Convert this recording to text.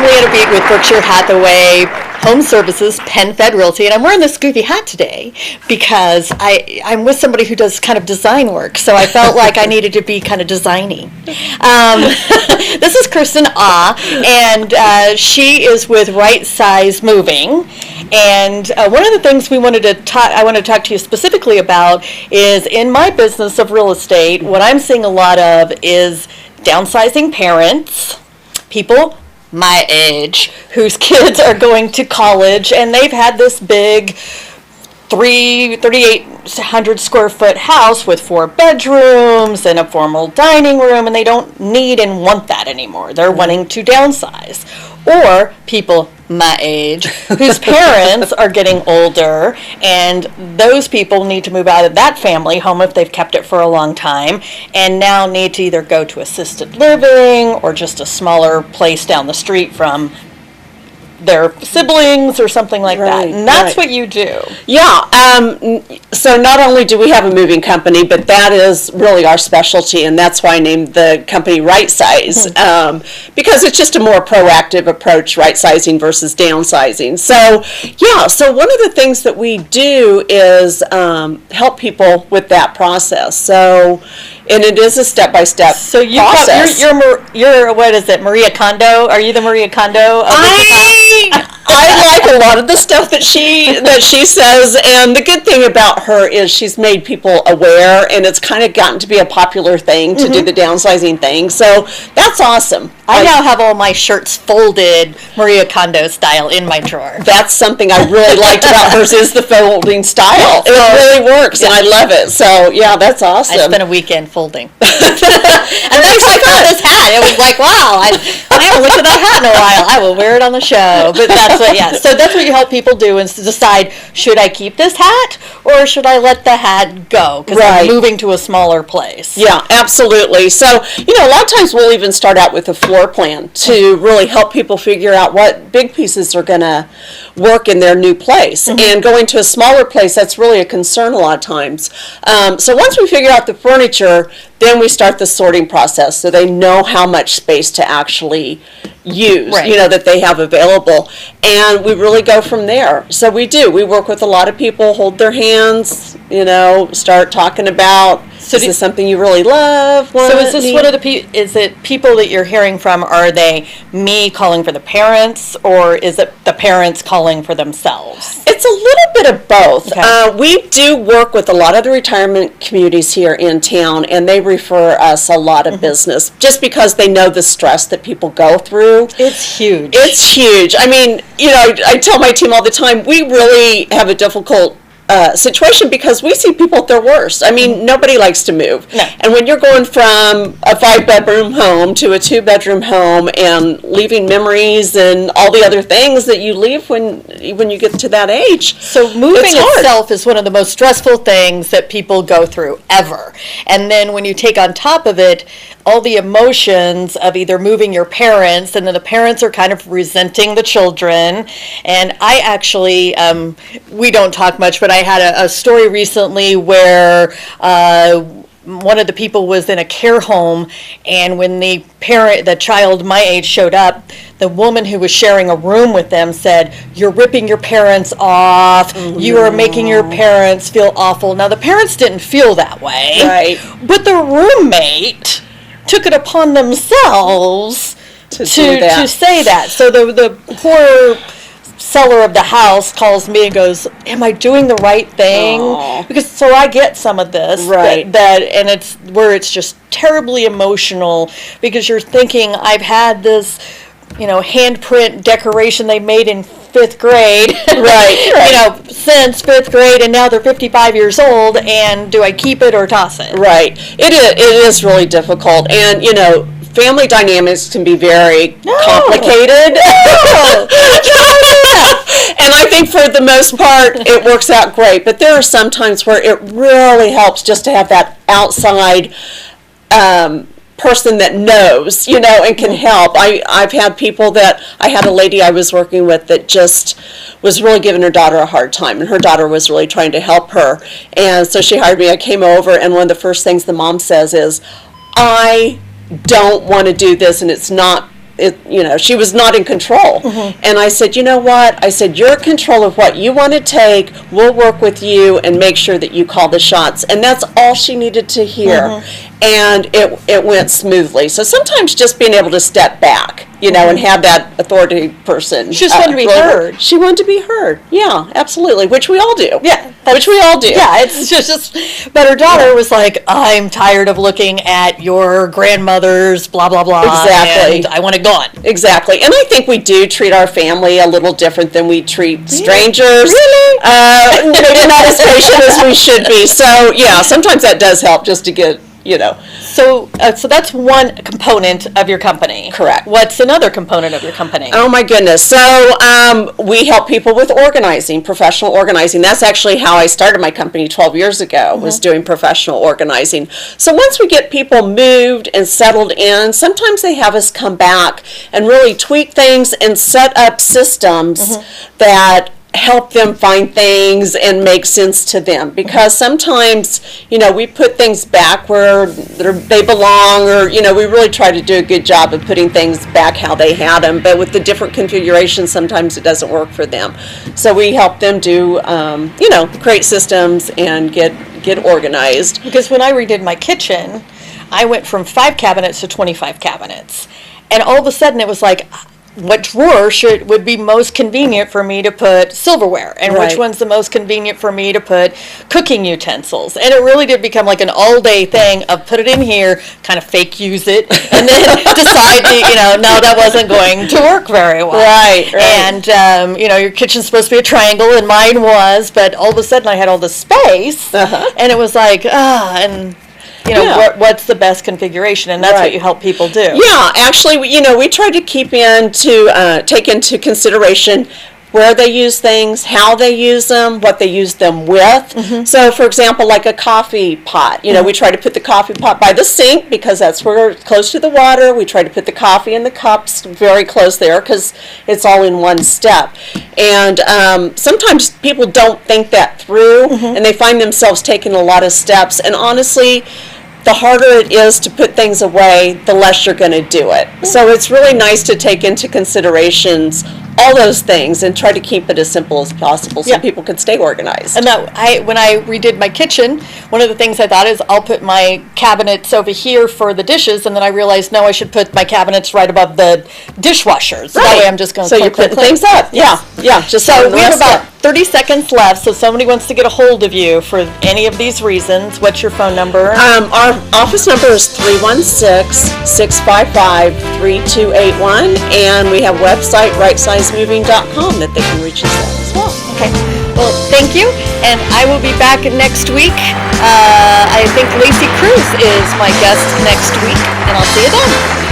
LeAnna Beat with Berkshire Hathaway Home Services, Penn Fed Realty, and I'm wearing this goofy hat today because I'm with somebody who does kind of design work, so I felt like I needed to be kind of designy. This is Kristen Awe, and she is with Right Size Moving. And one of the things I want to talk to you specifically about is in my business of real estate, what I'm seeing a lot of is downsizing parents, people my age, whose kids are going to college, and they've had this big 3,800 square foot house with 4 bedrooms and a formal dining room, and they don't need and want that anymore. They're wanting to downsize. Or people my age whose parents are getting older, and those people need to move out of that family home if they've kept it for a long time, and now need to either go to assisted living or just a smaller place down the street from their siblings or something like that. And that's what you do. Yeah. So not only do we have a moving company, but that is really our specialty, and that's why I named the company Right Size, because it's just a more proactive approach, right sizing versus downsizing. So one of the things that we do is help people with that process. So, and it is a step-by-step process. You're what is it, Maria Kondo? Are you the Maria Kondo of I like a lot of the stuff that she says, and the good thing about her is she's made people aware, and it's kind of gotten to be a popular thing to do the downsizing thing. So that's awesome. I now have all my shirts folded Maria Kondo style in my drawer. That's something I really liked about hers is the folding style. It really works, and I love it. So yeah, that's awesome. I spent a weekend folding. And that's how I got this hat. It was like, wow, I haven't looked at that hat in a while. I will wear it on the show. But so that's what you help people do, is to decide, should I keep this hat or should I let the hat go? Because I'm moving to a smaller place. Yeah, absolutely. So, a lot of times we'll even start out with a floor plan to really help people figure out what big pieces are going to work in their new place. And going to a smaller place, that's really a concern a lot of times. So once we figure out the furniture, then we start the sorting process so they know how much space to actually use, that they have available. And we really go from there. So we work with a lot of people, hold their hands, start talking about, is this something you really love? So is this one of is it people that you're hearing from, are they me calling for the parents, or is it the parents calling for themselves? It's a little bit of both. Okay. We do work with a lot of the retirement communities here in town, and they refer us a lot of business just because they know the stress that people go through. It's huge. It's huge. I mean, I tell my team all the time, we really have a difficult situation because we see people at their worst. I mean, nobody likes to move. No. And when you're going from a 5-bedroom home to a 2-bedroom home and leaving memories and all the other things that you leave when you get to that age. So moving itself is one of the most stressful things that people go through ever. And then when you take on top of it all the emotions of either moving your parents, and then the parents are kind of resenting the children. And I actually, we don't talk much, but I had a story recently where one of the people was in a care home, and when the child my age showed up, the woman who was sharing a room with them said, "You're ripping your parents off. You are making your parents feel awful." Now, the parents didn't feel that way. Right. But the roommate took it upon themselves to say that. So the poor seller of the house calls me and goes, "Am I doing the right thing?" Aww. Because so I get some of this, right? And it's where it's just terribly emotional, because you're thinking, I've had this, handprint decoration they made in 5th grade, right. Since 5th grade, and now they're 55 years old, and do I keep it or toss it? Right. It is really difficult, and family dynamics can be very complicated. No. And I think for the most part, it works out great. But there are some times where it really helps just to have that outside person that knows, and can help. I've had people that, I had a lady I was working with that just was really giving her daughter a hard time, and her daughter was really trying to help her. And so she hired me. I came over, and one of the first things the mom says is, "I don't want to do this, and it's not she was not in control. And I said, you know what? I said, you're in control of what you want to take. We'll work with you and make sure that you call the shots. And that's all she needed to hear. And it went smoothly. So sometimes just being able to step back, and have that authority person. She just wanted to be heard. She wanted to be heard. Yeah, absolutely. Which we all do. Yeah. Which we all do. Yeah, it's just, but her daughter was like, I'm tired of looking at your grandmother's blah, blah, blah. Exactly. And I want it gone. Exactly. And I think we do treat our family a little different than we treat strangers. Really? Maybe not as patient as we should be. So, yeah, sometimes that does help just to get, So that's one component of your company. Correct. What's another component of your company? Oh my goodness. So we help people with organizing, professional organizing. That's actually how I started my company 12 years ago, was doing professional organizing. So once we get people moved and settled in, sometimes they have us come back and really tweak things and set up systems that help them find things and make sense to them, because sometimes we put things back where they belong, or we really try to do a good job of putting things back how they had them, but with the different configurations sometimes it doesn't work for them. So we help them do create systems and get organized. Because when I redid my kitchen, I went from 5 cabinets to 25 cabinets, and all of a sudden it was like, what drawer would be most convenient for me to put silverware, and which one's the most convenient for me to put cooking utensils. And it really did become like an all-day thing of put it in here, kind of fake use it, and then decide no, that wasn't going to work very well. Right. And your kitchen's supposed to be a triangle, and mine was, but all of a sudden I had all this space, and it was like, what's the best configuration, and that's what you help people do. Yeah, actually, we try to take into consideration where they use things, how they use them, what they use them with. So, for example, like a coffee pot, we try to put the coffee pot by the sink because that's where it's close to the water. We try to put the coffee and the cups very close there because it's all in one step. And sometimes people don't think that through, and they find themselves taking a lot of steps. And honestly, the harder it is to put things away, the less you're going to do it. So it's really nice to take into considerations all those things and try to keep it as simple as possible so people can stay organized. And when I redid my kitchen, one of the things I thought is I'll put my cabinets over here for the dishes, and then I realized, no, I should put my cabinets right above the dishwashers. So that way I'm just going to So you're putting things up. Yeah. Just so we have about 30 seconds left, so if somebody wants to get a hold of you for any of these reasons, what's your phone number? Our office number is 316-655-3281, and we have a website, rightsizmoving.com, that they can reach us at as well. Okay. Well, thank you, and I will be back next week. I think Lacey Cruz is my guest next week, and I'll see you then.